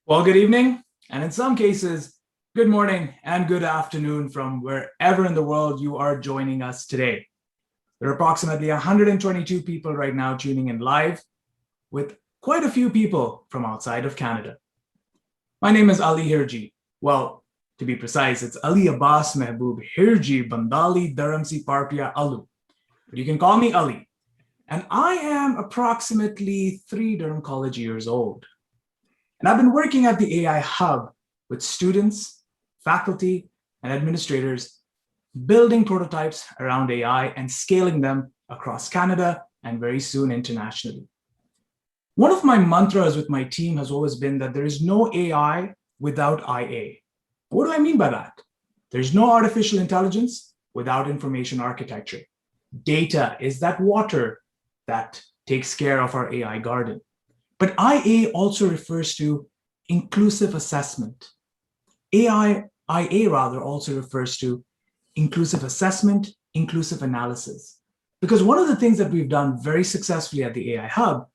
Well, good evening, and in some cases, good morning and good afternoon from wherever in the world you are joining us today. There are approximately 122 people right now tuning in live, with quite a few people from outside of Canada. My name is Ali Hirji. Well, to be precise, it's Ali Abbas Mehboob Hirji Bandali Dharamsi Parpia Alu. But you can call me Ali. And I am approximately 3 Durham College years old. And I've been working at the AI Hub with students, faculty, and administrators, building prototypes around AI and scaling them across Canada and very soon internationally. One of my mantras with my team has always been that there is no AI without IA. What do I mean by that? There's no artificial intelligence without information architecture. Data is that water that takes care of our AI garden. But IA also refers to inclusive assessment. IA also refers to inclusive assessment, inclusive analysis. Because one of the things that we've done very successfully at the AI Hub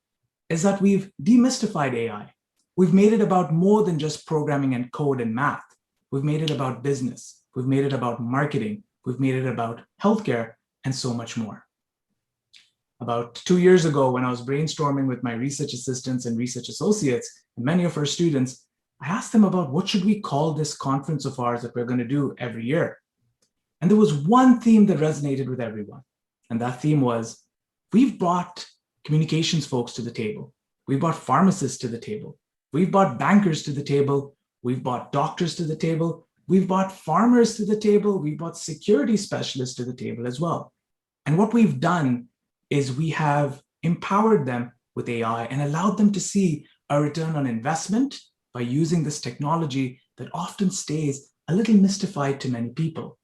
is that we've demystified AI. We've made it about more than just programming and code and math. We've made it about business. We've made it about marketing. We've made it about healthcare and so much more. About 2 years ago, when I was brainstorming with my research assistants and research associates and many of our students, I asked them about what should we call this conference of ours that we're going to do every year. And there was one theme that resonated with everyone. And that theme was, we've brought communications folks to the table. We've brought pharmacists to the table. We've brought bankers to the table. We've brought doctors to the table. We've brought farmers to the table. We've brought security specialists to the table as well. And what we've done is we have empowered them with AI and allowed them to see a return on investment by using this technology that often stays a little mystified to many people.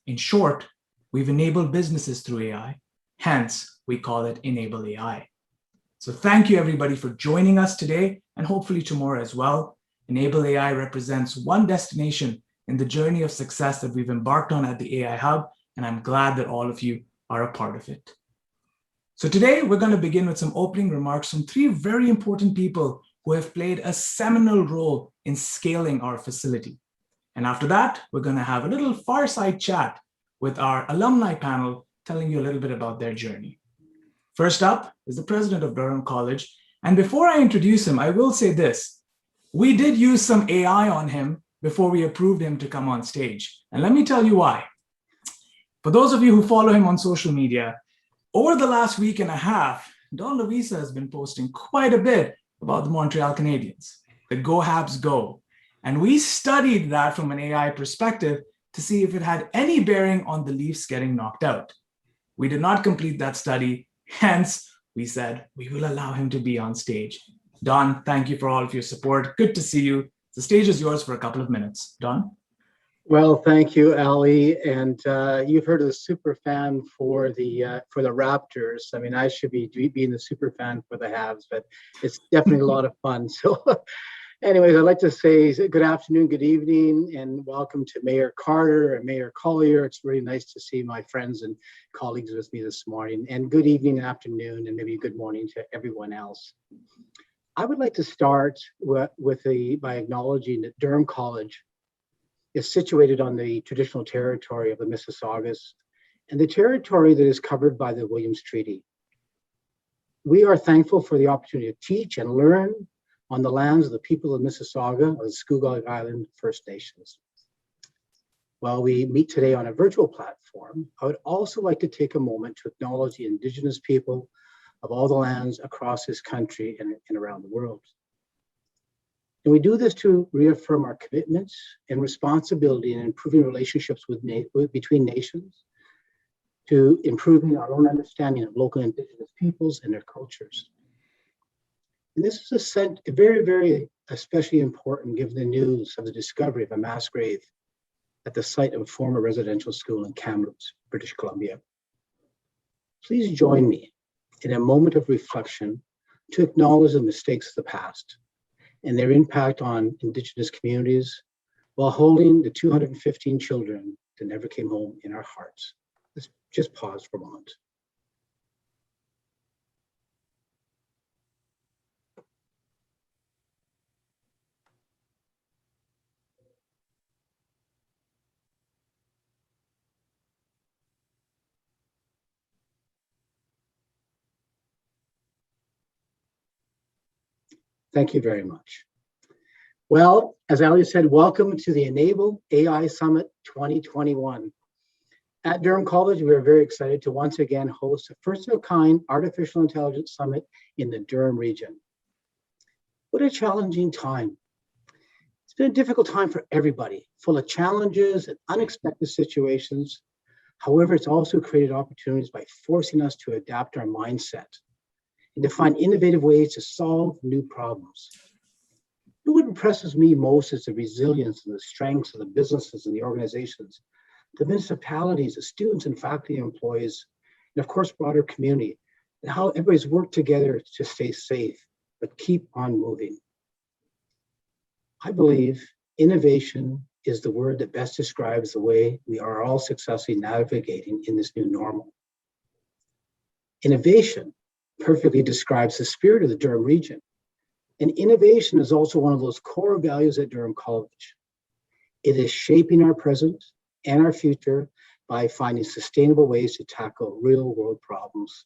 In short, we've enabled businesses through AI. Hence, we call it Enable AI. So thank you everybody for joining us today and hopefully tomorrow as well. Enable AI represents one destination in the journey of success that we've embarked on at the AI Hub, and I'm glad that all of you are a part of it. So today we're going to begin with some opening remarks from 3 very important people who have played a seminal role in scaling our facility. And after that, we're going to have a little fireside chat with our alumni panel telling you a little bit about their journey. First up is the president of Durham College. And before I introduce him, I will say this. We did use some AI on him before we approved him to come on stage. And let me tell you why. For those of you who follow him on social media, over the last week and a half, Don Lovisa has been posting quite a bit about the Montreal Canadiens, the Go Habs Go. And we studied that from an AI perspective to see if it had any bearing on the Leafs getting knocked out. We did not complete that study. Hence, we said we will allow him to be on stage. Don, thank you for all of your support. Good to see you. The stage is yours for a couple of minutes. Don? Well, thank you, Ali. And you've heard of the super fan for the Raptors. I mean, I should be being the super fan for the Habs, but it's definitely a lot of fun. So, anyways, I'd like to say good afternoon, good evening, and welcome to Mayor Carter and Mayor Collier. It's really nice to see my friends and colleagues with me this morning. And good evening, afternoon, and maybe good morning to everyone else. I would like to start by acknowledging that Durham College is situated on the traditional territory of the Mississaugas and the territory that is covered by the Williams Treaty. We are thankful for the opportunity to teach and learn on the lands of the people of Mississauga of the Scugog Island First Nations. While we meet today on a virtual platform, I would also like to take a moment to acknowledge the Indigenous people of all the lands across this country and around the world. And we do this to reaffirm our commitments and responsibility in improving relationships between nations, to improving our own understanding of local Indigenous peoples and their cultures. And this is very, very especially important given the news of the discovery of a mass grave at the site of a former residential school in Kamloops, British Columbia. Please join me in a moment of reflection to acknowledge the mistakes of the past and their impact on Indigenous communities while holding the 215 children that never came home in our hearts. Let's just pause for a moment. Thank you very much. Well, as Ali said, welcome to the Enable AI Summit 2021. At Durham College, we are very excited to once again host a first-of-a-kind artificial intelligence summit in the Durham region. What a challenging time. It's been a difficult time for everybody, full of challenges and unexpected situations. However, it's also created opportunities by forcing us to adapt our mindset and to find innovative ways to solve new problems. What impresses me most is the resilience and the strengths of the businesses and the organizations, the municipalities, the students and faculty and employees, and of course, broader community, and how everybody's worked together to stay safe, but keep on moving. I believe innovation is the word that best describes the way we are all successfully navigating in this new normal. Innovation perfectly describes the spirit of the Durham region. And innovation is also one of those core values at Durham College. It is shaping our present and our future by finding sustainable ways to tackle real world problems.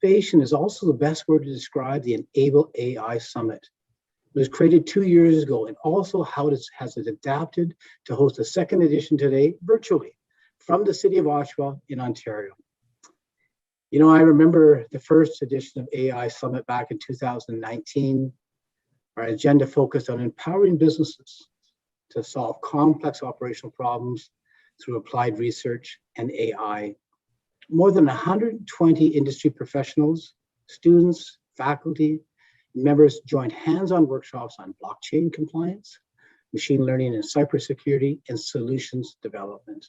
Innovation is also the best word to describe the Enable AI Summit. It was created 2 years ago, and also how it has adapted to host a second edition today virtually from the city of Oshawa in Ontario. You know, I remember the first edition of AI Summit back in 2019. Our agenda focused on empowering businesses to solve complex operational problems through applied research and AI. More than 120 industry professionals, students, faculty, members joined hands-on workshops on blockchain compliance, machine learning and cybersecurity, and solutions development.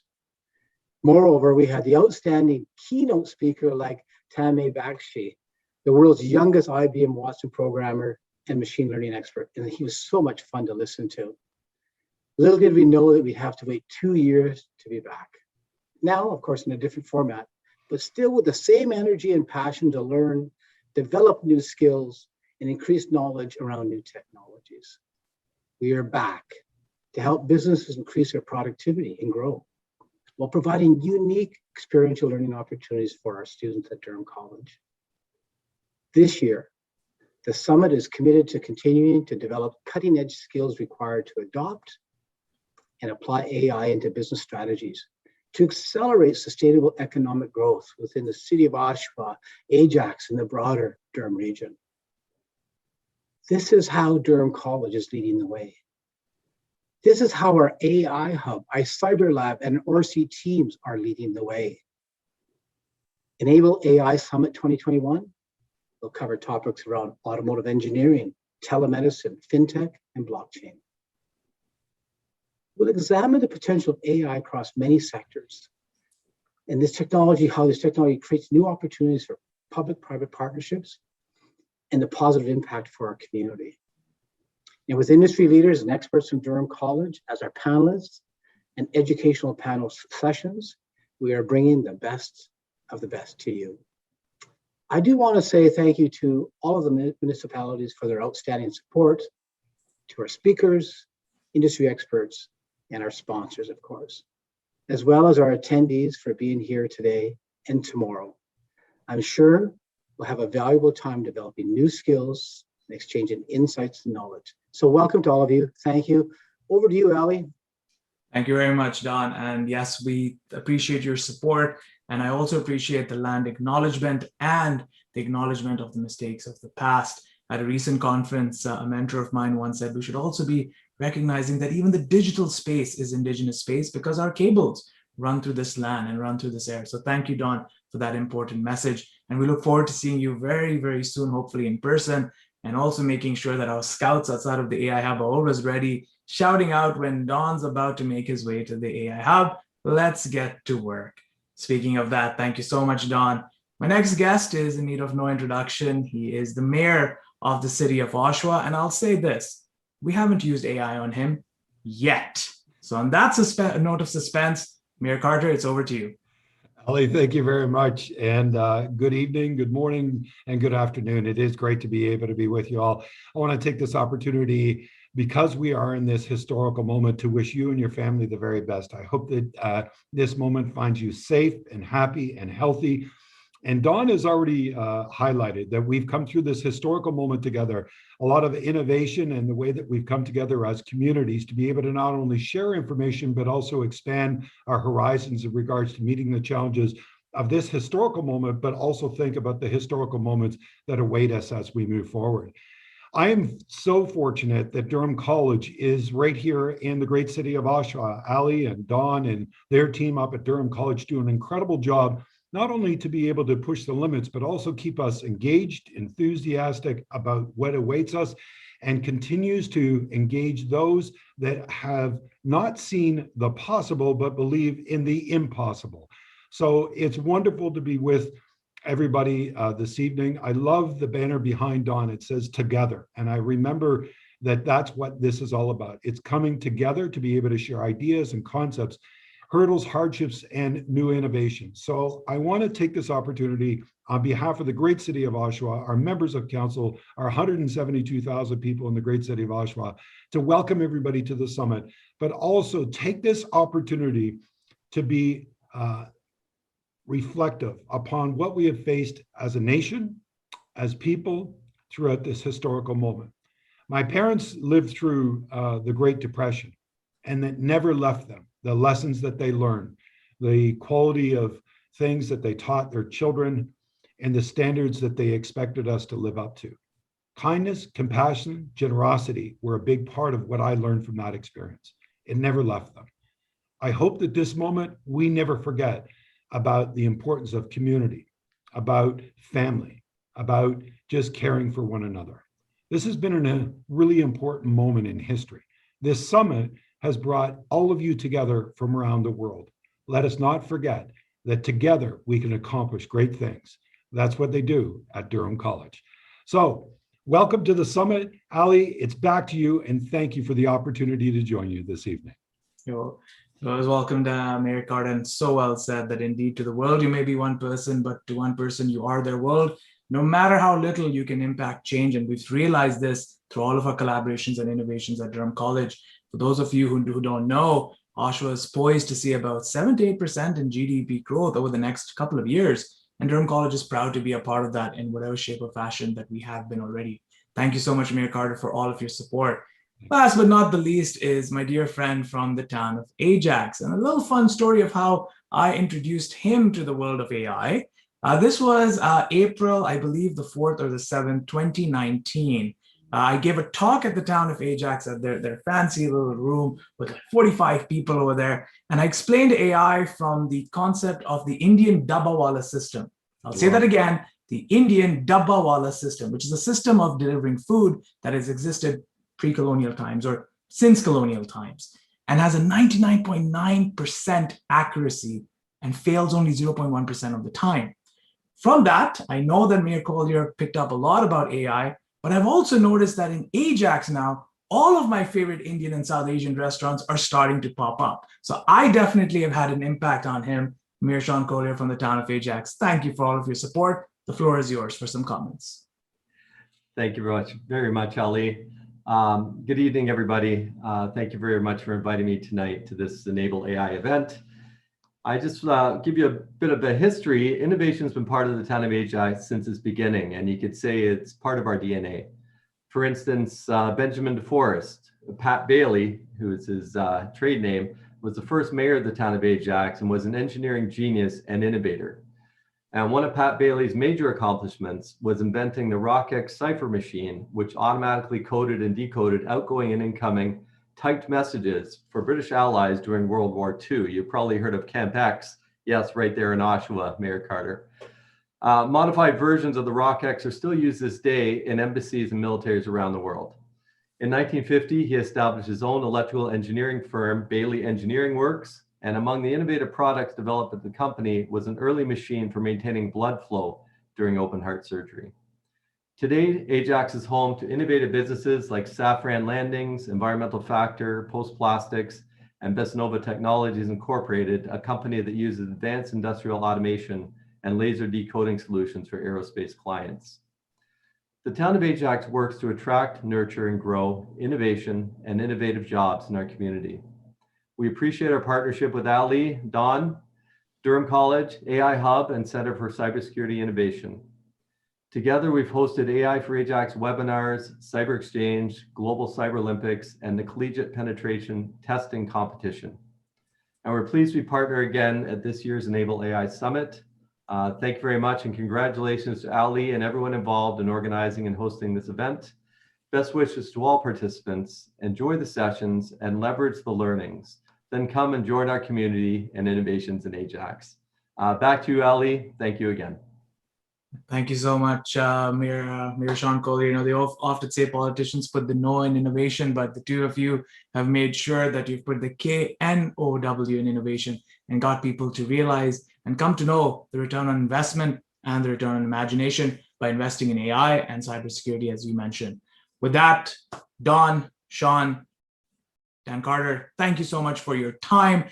Moreover, we had the outstanding keynote speaker like Tamay Bakshi, the world's youngest IBM Watson programmer and machine learning expert, and he was so much fun to listen to. Little did we know that we'd have to wait 2 years to be back. Now, of course, in a different format, but still with the same energy and passion to learn, develop new skills, and increase knowledge around new technologies. We are back to help businesses increase their productivity and grow, while providing unique experiential learning opportunities for our students at Durham College. This year, the summit is committed to continuing to develop cutting-edge skills required to adopt and apply AI into business strategies to accelerate sustainable economic growth within the city of Oshawa, Ajax, and the broader Durham region. This is how Durham College is leading the way. This is how our AI Hub, our Cyber Lab, and ORC teams are leading the way. Enable AI Summit 2021 will cover topics around automotive engineering, telemedicine, fintech, and blockchain. We'll examine the potential of AI across many sectors, and how this technology creates new opportunities for public-private partnerships and the positive impact for our community. And with industry leaders and experts from Durham College as our panelists and educational panel sessions, we are bringing the best of the best to you. I do want to say thank you to all of the municipalities for their outstanding support, to our speakers, industry experts, and our sponsors, of course, as well as our attendees for being here today and tomorrow. I'm sure we'll have a valuable time developing new skills and exchanging insights and knowledge. So welcome to all of you. Thank you. Over to you, Ali. Thank you very much, Don. And yes, we appreciate your support. And I also appreciate the land acknowledgement and the acknowledgement of the mistakes of the past. At a recent conference, a mentor of mine once said we should also be recognizing that even the digital space is Indigenous space because our cables run through this land and run through this air. So thank you, Don, for that important message. And we look forward to seeing you very, very soon, hopefully in person, and also making sure that our scouts outside of the AI Hub are always ready, shouting out when Don's about to make his way to the AI Hub. Let's get to work. Speaking of that, thank you so much, Don. My next guest is in need of no introduction. He is the mayor of the city of Oshawa. And I'll say this, we haven't used AI on him yet. So on that note of suspense, Mayor Carter, it's over to you. Ali, thank you very much. And good evening, good morning, and good afternoon. It is great to be able to be with you all. I want to take this opportunity, because we are in this historical moment, to wish you and your family the very best. I hope that this moment finds you safe and happy and healthy. And Don has already highlighted that we've come through this historical moment together, a lot of innovation and the way that we've come together as communities to be able to not only share information, but also expand our horizons in regards to meeting the challenges of this historical moment, but also think about the historical moments that await us as we move forward. I am so fortunate that Durham College is right here in the great city of Oshawa. Ali and Don and their team up at Durham College do an incredible job, not only to be able to push the limits, but also keep us engaged, enthusiastic about what awaits us, and continues to engage those that have not seen the possible, but believe in the impossible. So it's wonderful to be with everybody this evening. I love the banner behind Don. It says together. And I remember that that's what this is all about. It's coming together to be able to share ideas and concepts, hurdles, hardships, and new innovations. So I want to take this opportunity on behalf of the great city of Oshawa, our members of council, our 172,000 people in the great city of Oshawa, to welcome everybody to the summit, but also take this opportunity to be reflective upon what we have faced as a nation, as people throughout this historical moment. My parents lived through the Great Depression, and that never left them. The lessons that they learned, the quality of things that they taught their children, and the standards that they expected us to live up to. Kindness, compassion, generosity were a big part of what I learned from that experience. It never left them. I hope that this moment, we never forget about the importance of community, about family, about just caring for one another. This has been a really important moment in history. This summit has brought all of you together from around the world. Let us not forget that together we can accomplish great things. That's what they do at Durham College. So welcome to the summit. Ali, it's back to you, and thank you for the opportunity to join you this evening. You're always welcome, Mayor Carden. So well said that indeed to the world you may be one person, but to one person you are their world. No matter how little you can impact change, and we've realized this through all of our collaborations and innovations at Durham College. For those of you who don't know, Oshawa is poised to see about 7 to 8% in GDP growth over the next couple of years. And Durham College is proud to be a part of that in whatever shape or fashion that we have been already. Thank you so much, Mayor Carter, for all of your support. Last but not the least is my dear friend from the town of Ajax, and a little fun story of how I introduced him to the world of AI. This was April, I believe the 4th or the 7th, 2019. I gave a talk at the town of Ajax at their fancy little room with like 45 people over there. And I explained AI from the concept of the Indian Dabbawala system. I'll say that again, the Indian Dabbawala system, which is a system of delivering food that has existed pre-colonial times or since colonial times, and has a 99.9% accuracy and fails only 0.1% of the time. From that, I know that Mayor Collier picked up a lot about AI, but I've also noticed that in Ajax now, all of my favorite Indian and South Asian restaurants are starting to pop up. So I definitely have had an impact on him. Mayor Shaun Collier from the town of Ajax, thank you for all of your support. The floor is yours for some comments. Thank you very much, Ali. Good evening, everybody. Thank you very much for inviting me tonight to this Enable AI event. I just give you a bit of a history. Innovation's been part of the town of Ajax since its beginning, and you could say it's part of our DNA. For instance, Benjamin DeForest, Pat Bailey, who is his trade name, was the first mayor of the town of Ajax and was an engineering genius and innovator. And one of Pat Bailey's major accomplishments was inventing the RockX cipher machine, which automatically coded and decoded outgoing and incoming typed messages for British allies during World War II. You've probably heard of Camp X. Yes, right there in Oshawa, Mayor Carter. Modified versions of the RockX are still used this day in embassies and militaries around the world. In 1950, he established his own electrical engineering firm, Bailey Engineering Works, and among the innovative products developed at the company was an early machine for maintaining blood flow during open heart surgery. Today, Ajax is home to innovative businesses like Safran Landings, Environmental Factor, Post Plastics, and Besnova Technologies Incorporated, a company that uses advanced industrial automation and laser decoding solutions for aerospace clients. The town of Ajax works to attract, nurture, and grow innovation and innovative jobs in our community. We appreciate our partnership with Ali, Don, Durham College, AI Hub, and Center for Cybersecurity Innovation. Together, we've hosted AI for Ajax webinars, Cyber Exchange, Global Cyber Olympics, and the Collegiate Penetration Testing Competition. And we're pleased we partner again at this year's Enable AI Summit. Thank you very much, and congratulations to Ali and everyone involved in organizing and hosting this event. Best wishes to all participants. Enjoy the sessions and leverage the learnings. Then come and join our community and innovations in Ajax. Back to you, Ali. Thank you again. Thank you so much, Mayor Shaun Collier. You know, they often say politicians put the no in innovation, but the two of you have made sure that you've put the KNOW in innovation and got people to realize and come to know the return on investment and the return on imagination by investing in AI and cybersecurity, as you mentioned. With that, Don, Shaun, Dan Carter, thank you so much for your time.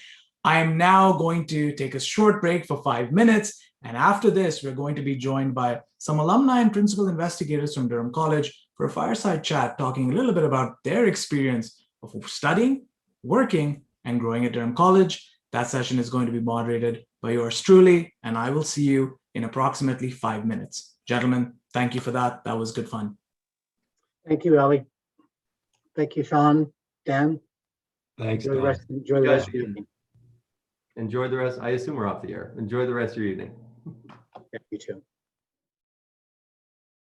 I am now going to take a short break for 5 minutes. And after this, we're going to be joined by some alumni and principal investigators from Durham College for a fireside chat, talking a little bit about their experience of studying, working, and growing at Durham College. That session is going to be moderated by yours truly, and I will see you in approximately 5 minutes. Gentlemen, thank you for that. That was good fun. Thank you, Ali. Thank you, Shaun, Dan. Thanks, Enjoy the Don. rest of the evening. Enjoy the rest. I assume we're off the air. Enjoy the rest of your evening. Yeah, you too.